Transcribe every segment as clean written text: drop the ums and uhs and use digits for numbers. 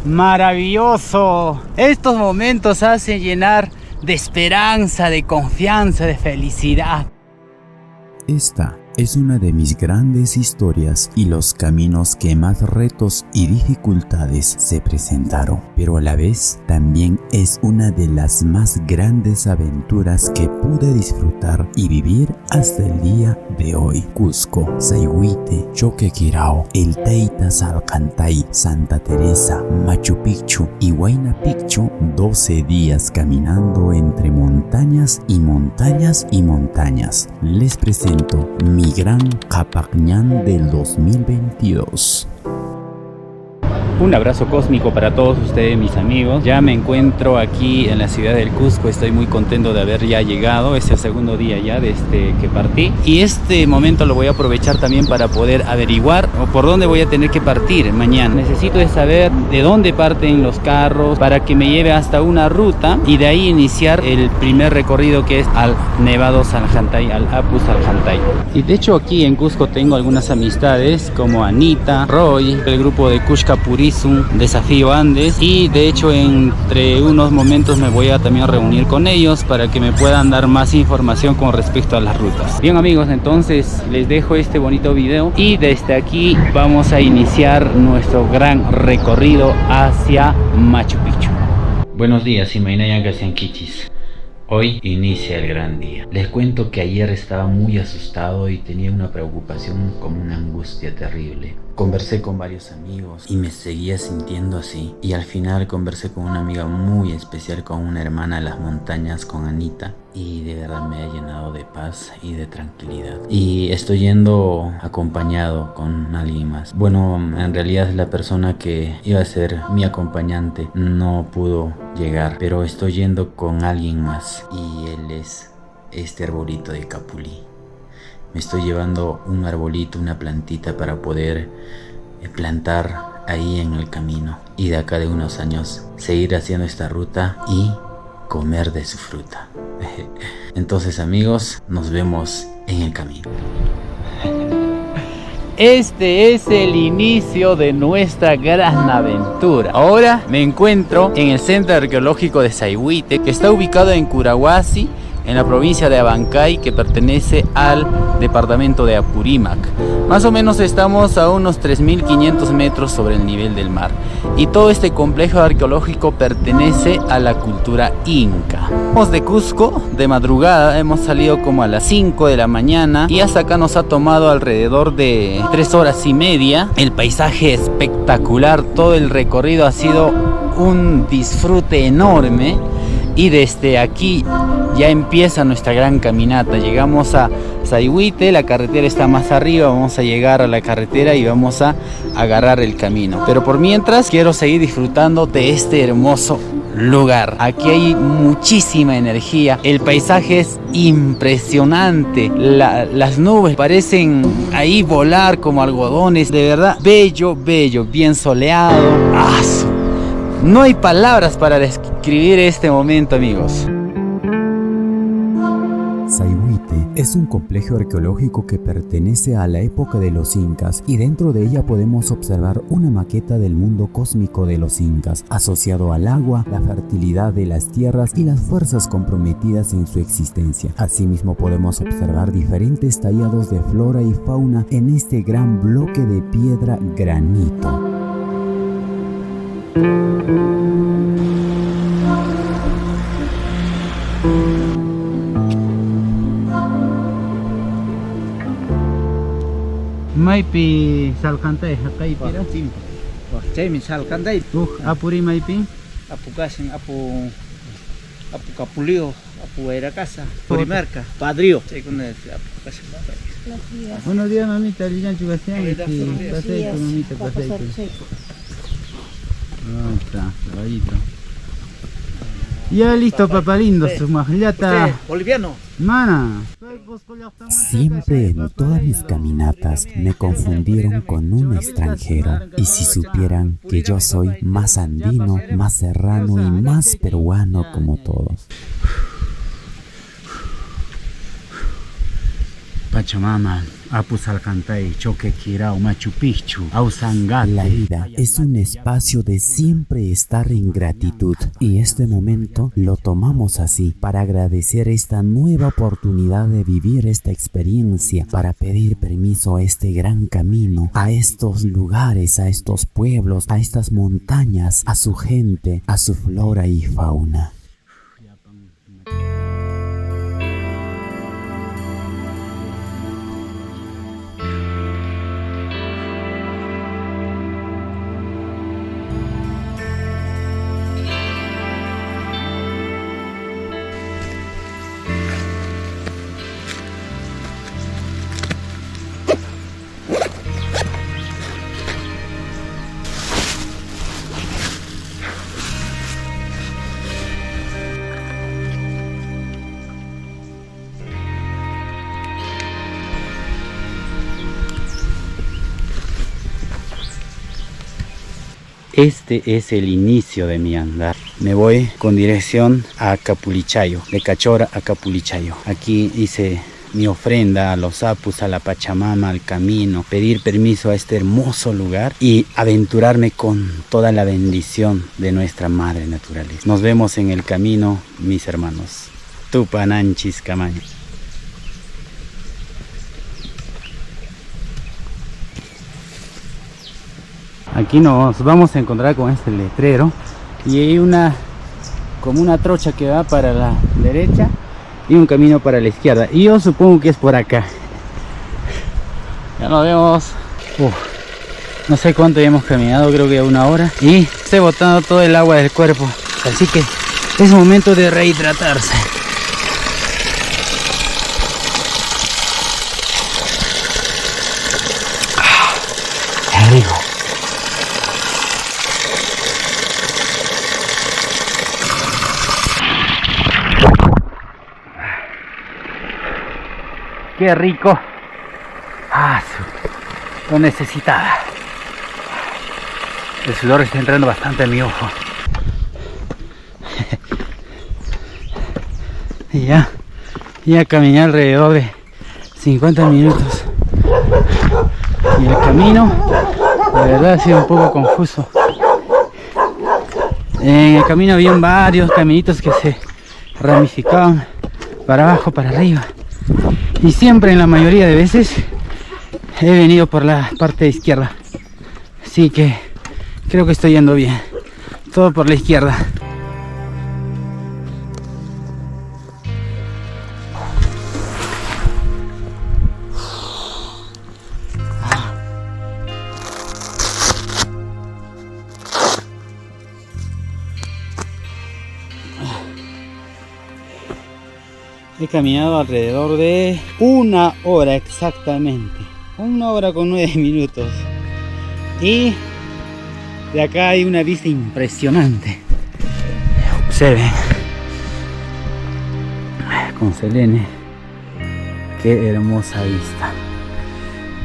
Maravilloso. Estos momentos hacen llenar de esperanza, de confianza, de felicidad. Esta es una de mis grandes historias y los caminos que más retos y dificultades se presentaron, pero a la vez también es una de las más grandes aventuras que pude disfrutar y vivir hasta el día de hoy. Cusco, Sayhuite, Choquequirao, El Teita Salcantay, Santa Teresa, Machu Picchu y Huayna Picchu, 12 días caminando entre montañas y montañas y montañas. Les presento mi gran Capacñán del 2022. Un abrazo cósmico para todos ustedes, mis amigos. Ya me encuentro aquí en la ciudad del Cusco. Estoy muy contento de haber ya llegado. Es el segundo día ya desde que partí. Y este momento lo voy a aprovechar también para poder averiguar por dónde voy a tener que partir mañana. Necesito saber de dónde parten los carros para que me lleve hasta una ruta y de ahí iniciar el primer recorrido, que es al Nevado Salcantay, al Apu Salcantay. Y de hecho aquí en Cusco tengo algunas amistades como Anita, Roy, el grupo de Kushka Purisum, Desafío Andes, y de hecho entre unos momentos me voy a también reunir con ellos para que me puedan dar más información con respecto a las rutas. Bien amigos, entonces les dejo este bonito video y desde aquí vamos a iniciar nuestro gran recorrido hacia Machu Picchu. Buenos días, Imaynaya Gasiankichis. Hoy inicia el gran día. Les cuento que ayer estaba muy asustado y tenía una preocupación, como una angustia terrible. Conversé con varios amigos y me seguía sintiendo así. Y al final conversé con una amiga muy especial, con una hermana de las montañas, con Anita. Y de verdad me ha llenado de paz y de tranquilidad. Y estoy yendo acompañado con alguien más. Bueno, en realidad la persona que iba a ser mi acompañante no pudo llegar, pero estoy yendo con alguien más. Y él es este arbolito de capulí. Me estoy llevando un arbolito, una plantita para poder plantar ahí en el camino. Y de acá de unos años seguir haciendo esta ruta y comer de su fruta. Entonces amigos, nos vemos en el camino. Este es el inicio de nuestra gran aventura. Ahora me encuentro en el Centro Arqueológico de Sayhuite, que está ubicado en Curahuasi, en la provincia de Abancay, que pertenece al departamento de Apurímac. Más o menos estamos a unos 3.500 metros sobre el nivel del mar. Y todo este complejo arqueológico pertenece a la cultura inca. Somos de Cusco, de madrugada, hemos salido como a las 5 de la mañana y hasta acá nos ha tomado alrededor de 3 horas y media. El paisaje espectacular, todo el recorrido ha sido un disfrute enorme. Y desde aquí ya empieza nuestra gran caminata. Llegamos a Sayhuite, la carretera está más arriba, vamos a llegar a la carretera y vamos a agarrar el camino. Pero por mientras quiero seguir disfrutando de este hermoso lugar. Aquí hay muchísima energía, el paisaje es impresionante, las nubes parecen ahí volar como algodones, de verdad, bello, bello, bien soleado. No hay palabras para describir este momento, amigos. Sayhuite es un complejo arqueológico que pertenece a la época de los incas y dentro de ella podemos observar una maqueta del mundo cósmico de los incas, asociado al agua, la fertilidad de las tierras y las fuerzas comprometidas en su existencia. Asimismo podemos observar diferentes tallados de flora y fauna en este gran bloque de piedra granito. Maypi Salcantay hakay pira. Chaymi Salcantay. Apuri maypi. Apu Kasin, Apu Capulío, Apu Eracasa, Purimarca, Padrío. Apu Kasin. Buenos días, mamita. Lilian Chugasian. Paseito, mamita, paseito. Ahí está, caballito. Ya listo, papá lindo, su majillata. Boliviano. Mana. Siempre en todas mis caminatas me confundieron con un extranjero, y si supieran que yo soy más andino, más serrano y más peruano como todos. Pachamama, Apus Alcantay, Choquequirao, Machu Picchu, Ausangate. La vida es un espacio de siempre estar en gratitud y este momento lo tomamos así para agradecer esta nueva oportunidad de vivir esta experiencia, para pedir permiso a este gran camino, a estos lugares, a estos pueblos, a estas montañas, a su gente, a su flora y fauna. Este es el inicio de mi andar. Me voy con dirección a Capulichayo, de Cachora a Capulichayo. Aquí hice mi ofrenda a los apus, a la Pachamama, al camino, pedir permiso a este hermoso lugar y aventurarme con toda la bendición de nuestra madre naturaleza. Nos vemos en el camino, mis hermanos. Tupananchis Camaño. Aquí nos vamos a encontrar con este letrero y hay como una trocha que va para la derecha y un camino para la izquierda, y yo supongo que es por acá. Ya nos vemos. No sé cuánto ya hemos caminado, creo que 1 hora, y estoy botando todo el agua del cuerpo, así que es momento de rehidratarse. Qué rico. Qué rico. Lo necesitaba. El sudor está entrando bastante en mi ojo. Y ya caminé alrededor de 50 minutos. Y el camino, la verdad, ha sido un poco confuso. En el camino había varios caminitos que se ramificaban para abajo, para arriba. Y siempre, en la mayoría de veces, he venido por la parte izquierda. Así que creo que estoy yendo bien. Todo por la izquierda. He caminado alrededor de 1 hora exactamente. 1 hora con 9 minutos. Y de acá hay una vista impresionante. Observen. Con Selene. Qué hermosa vista.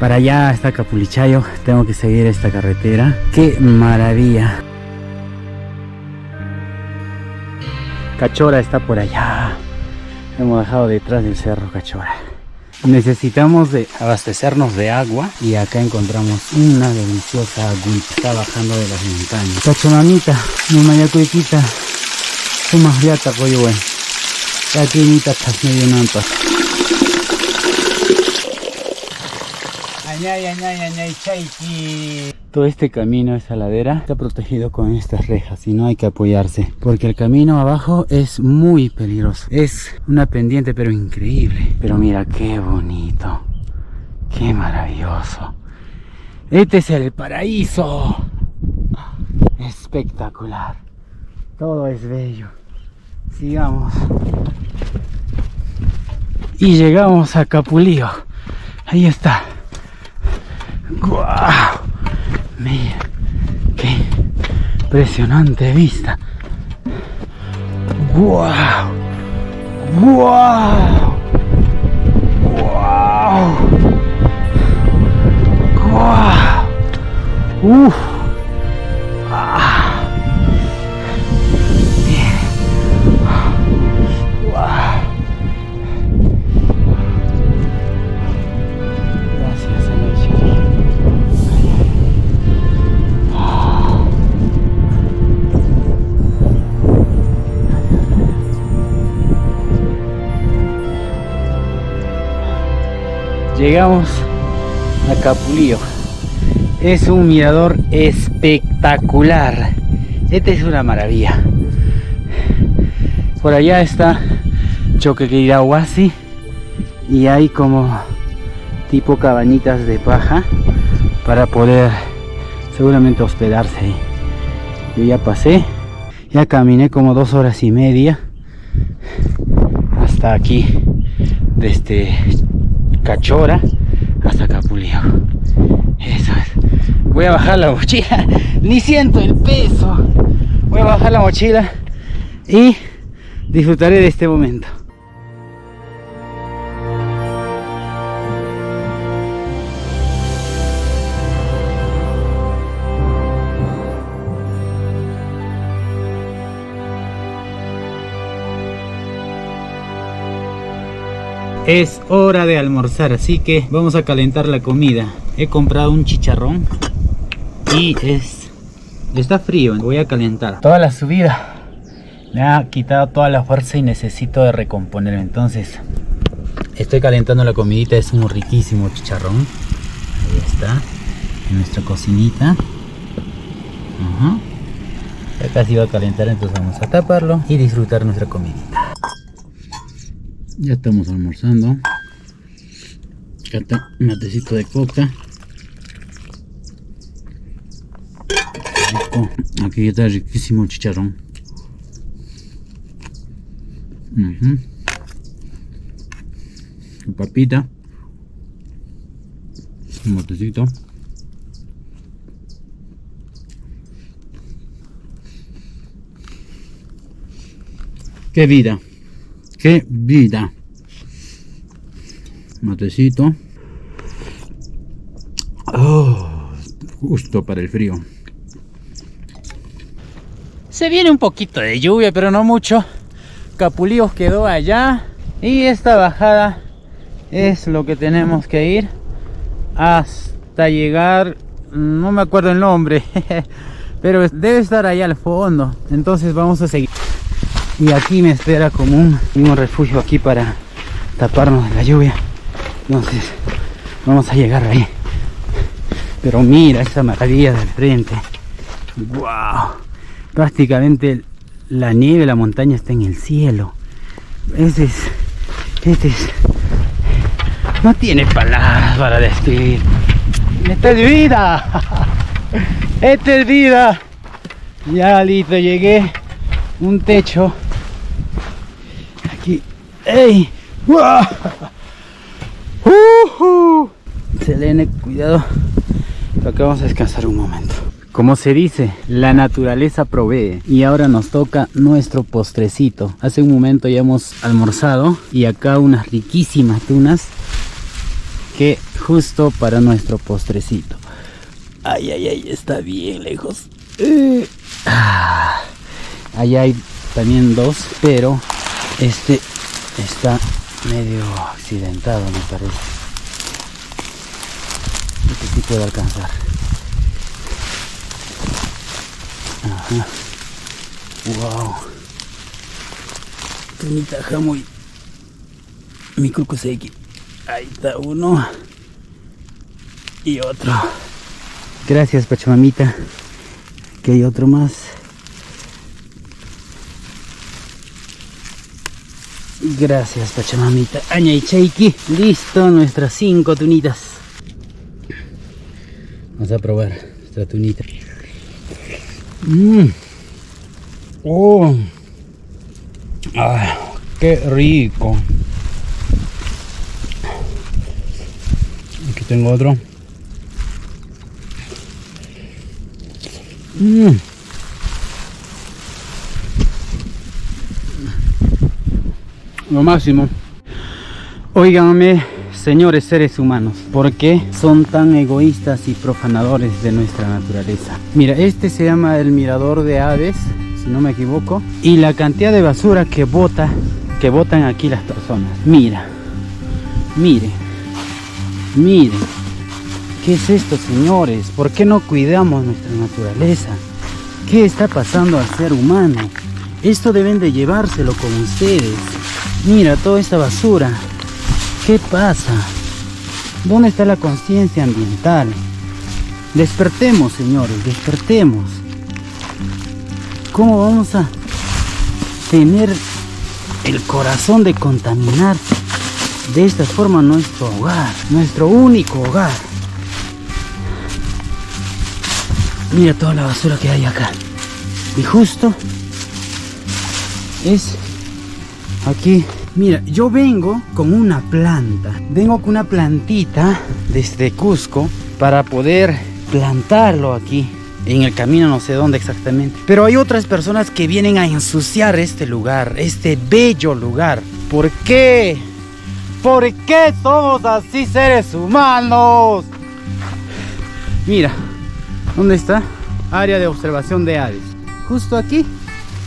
Para allá está Capulichayo. Tengo que seguir esta carretera. Qué maravilla. Cachora está por allá. Hemos dejado detrás del cerro Cachora. Necesitamos de abastecernos de agua y acá encontramos una deliciosa agüita. Está bajando de las montañas. Pachamamita, mi mayacuiquita, sumas viata pollo bueno. Aquí nita estás medio nampa. Añay, chaiki. Todo este camino, esa ladera, está protegido con estas rejas y no hay que apoyarse porque el camino abajo es muy peligroso. Es una pendiente pero increíble. Pero mira qué bonito, qué maravilloso. Este es el paraíso. Espectacular. Todo es bello. Sigamos. Y llegamos a Capulío. Ahí está. ¡Guau! Mira, qué impresionante vista. ¡Wow! ¡Wow! ¡Wow! ¡Wow! ¡Uf! Bien. ¡Wow! Llegamos a Capulío. Es un mirador espectacular. Esta es una maravilla. Por allá está Choquequirauhuasi y hay como tipo cabañitas de paja para poder seguramente hospedarse ahí. Yo ya pasé, ya caminé como 2 horas y media hasta aquí, desde Cachora hasta Capulío. Eso es. Voy a bajar la mochila, ni siento el peso. Voy a bajar la mochila y disfrutaré de este momento. Es hora de almorzar, así que vamos a calentar la comida. He comprado un chicharrón y está frío. Voy a calentar. Toda la subida me ha quitado toda la fuerza y necesito de recomponerme. Entonces estoy calentando la comidita. Es un riquísimo chicharrón. Ahí está, en nuestra cocinita. Ya casi va a calentar, entonces vamos a taparlo y disfrutar nuestra comidita. Ya estamos almorzando. Acá está un matecito de coca. Rico. Aquí está riquísimo el chicharrón. Papita. Un matecito. ¡Qué vida! ¡Qué vida! Matecito. Oh, justo para el frío. Se viene un poquito de lluvia, pero no mucho. Capulío quedó allá. Y esta bajada es lo que tenemos que ir hasta llegar. No me acuerdo el nombre. Pero debe estar allá al fondo. Entonces vamos a seguir. Y aquí me espera como un refugio aquí para taparnos de la lluvia. Entonces vamos a llegar ahí. Pero mira esa maravilla del frente. ¡Wow! Prácticamente la nieve, la montaña está en el cielo. Este es no tiene palabras para describir. ¡Esta es vida! ¡Esta es vida! Ya listo, llegué. Un techo aquí. ¡Ey! ¡Wow! Selene, cuidado. Acá vamos a descansar un momento. Como se dice, la naturaleza provee. Y ahora nos toca nuestro postrecito. Hace un momento ya hemos almorzado y acá unas riquísimas tunas que justo para nuestro postrecito. Ay, ay, ay, está bien lejos. Allá hay también dos, pero este está medio accidentado, me parece. Este sí puede alcanzar. Ajá. Wow. Tunita jamoy. Mi kukuseki. Ahí está uno. Y otro. Gracias, Pachamamita. Que hay otro más. Gracias, Pachamamita. Aña y Cheiki. Listo, nuestras 5 tunitas. Vamos a probar nuestra tunita. Oh. Ah, qué rico. Aquí tengo otro. Lo máximo. Óiganme, señores seres humanos, ¿por qué son tan egoístas y profanadores de nuestra naturaleza? Mira, este se llama el mirador de aves, si no me equivoco, y la cantidad de basura que botan aquí las personas. Mira, miren, miren, ¿qué es esto, señores? ¿Por qué no cuidamos nuestra naturaleza? ¿Qué está pasando al ser humano? Esto deben de llevárselo con ustedes. Mira toda esta basura. ¿Qué pasa? ¿Dónde está la conciencia ambiental? Despertemos, señores, despertemos. ¿Cómo vamos a tener el corazón de contaminar de esta forma nuestro hogar, nuestro único hogar? Mira toda la basura que hay acá. Y justo es aquí. Mira, yo vengo con una planta. Vengo con una plantita desde Cusco para poder plantarlo aquí. En el camino, no sé dónde exactamente. Pero hay otras personas que vienen a ensuciar este lugar, este bello lugar. ¿Por qué? ¿Por qué somos así, seres humanos? Mira, ¿dónde está? Área de observación de aves. Justo aquí.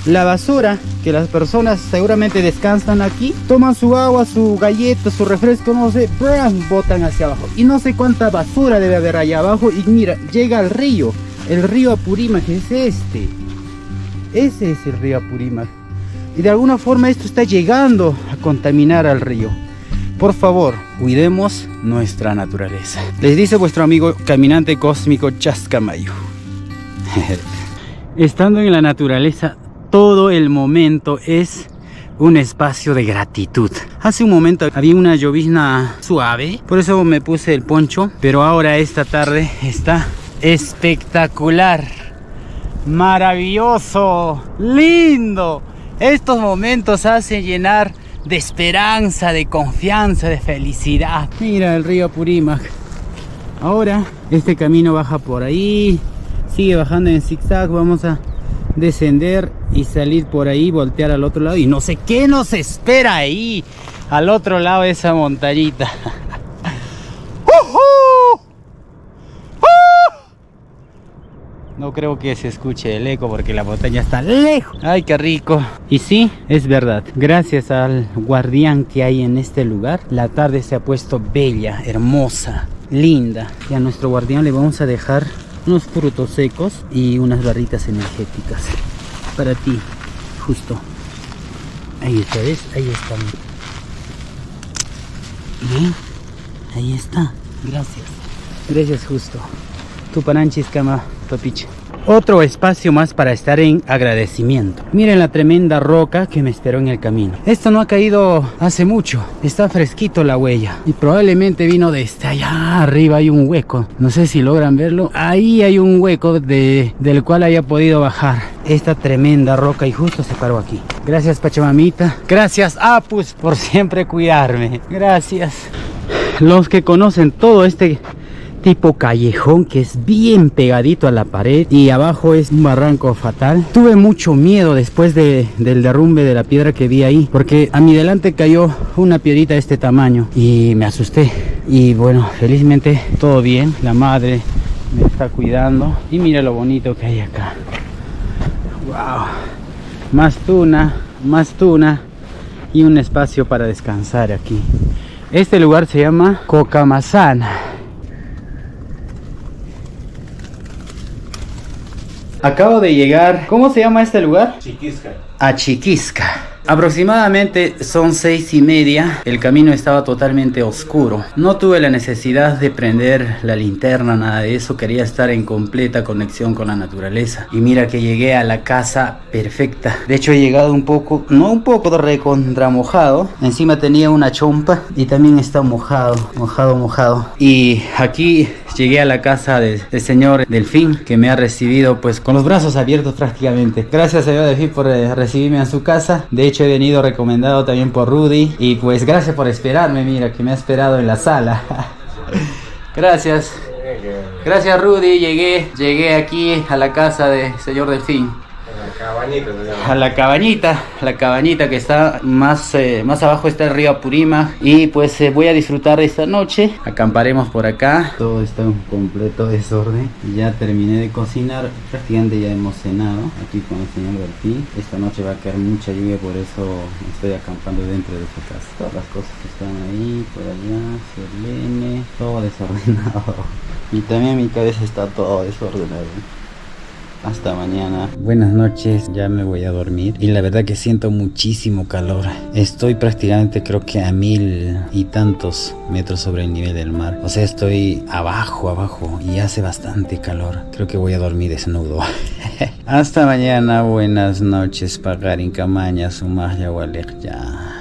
La basura que las personas seguramente descansan aquí, toman su agua, su galleta, su refresco, no sé, botan hacia abajo. Y no sé cuánta basura debe haber allá abajo. Y mira, llega al río. El río Apurímac es este. Ese es el río Apurímac. Y de alguna forma esto está llegando a contaminar al río. Por favor, cuidemos nuestra naturaleza. Les dice vuestro amigo caminante cósmico Chascamayo. Estando en la naturaleza, todo el momento es un espacio de gratitud. Hace un momento había una llovizna suave, por eso me puse el poncho. Pero ahora esta tarde está espectacular, maravilloso, lindo. Estos momentos hacen llenar de esperanza, de confianza, de felicidad. Mira el río Apurímac. Ahora este camino baja por ahí, sigue bajando en zigzag. Vamos a descender y salir por ahí, voltear al otro lado. Y no sé qué nos espera ahí, al otro lado de esa montañita. No creo que se escuche el eco porque la montaña está lejos. Ay, qué rico. Y sí, es verdad. Gracias al guardián que hay en este lugar, la tarde se ha puesto bella, hermosa, linda. Y a nuestro guardián le vamos a dejar unos frutos secos y unas barritas energéticas para ti, justo. Ahí está, ¿ves? Ahí está. Bien, ahí está. Gracias. Gracias, justo. Tupananchis Kama Papiche. Otro espacio más para estar en agradecimiento. Miren la tremenda roca que me esperó en el camino. Esto no ha caído hace mucho. Está fresquito la huella. Y probablemente vino desde allá arriba. Hay un hueco. No sé si logran verlo. Ahí hay un hueco del cual haya podido bajar esta tremenda roca. Y justo se paró aquí. Gracias, Pachamamita. Gracias, Apus, por siempre cuidarme. Gracias. Los que conocen todo este tipo callejón que es bien pegadito a la pared y abajo es un barranco fatal. Tuve mucho miedo después del derrumbe de la piedra que vi ahí, porque a mi delante cayó una piedrita de este tamaño y me asusté. Y bueno, felizmente todo bien. La madre me está cuidando y mira lo bonito que hay acá. Wow, más tuna y un espacio para descansar aquí. Este lugar se llama Cocamazana. Acabo de llegar. ¿Cómo se llama este lugar? Chiquisca. A Chiquisca. Aproximadamente son 6:30. El camino estaba totalmente oscuro. No tuve la necesidad de prender la linterna, nada de eso. Quería estar en completa conexión con la naturaleza. Y mira que llegué a la casa perfecta. De hecho he llegado un poco, no un poco, recontra mojado. Encima tenía una chompa y también está mojado. Y aquí llegué a la casa del señor Delfín, que me ha recibido pues con los brazos abiertos prácticamente. Gracias, señor Delfín, por recibirme en su casa. De hecho he venido recomendado también por Rudy. Y pues gracias por esperarme. Mira que me ha esperado en la sala. Gracias. Gracias, Rudy. Llegué aquí a la casa del señor Delfín. A la cabañita que está más abajo, está el río Apurímac. Y pues voy a disfrutar de esta noche. Acamparemos por acá. Todo está en completo desorden. Ya terminé de cocinar, prácticamente ya hemos cenado aquí con el señor Delfín. Esta noche va a caer mucha lluvia, por eso estoy acampando dentro de su casa. Todas las cosas están ahí, por allá, Selene, todo desordenado. Y también mi cabeza está todo desordenado. Hasta mañana. Buenas noches, ya me voy a dormir. Y la verdad que siento muchísimo calor. Estoy prácticamente creo que a 1000 y tantos metros sobre el nivel del mar. O sea, estoy abajo y hace bastante calor. Creo que voy a dormir desnudo. Hasta mañana, buenas noches. Pagarin Camaña, Sumaya Walek ya.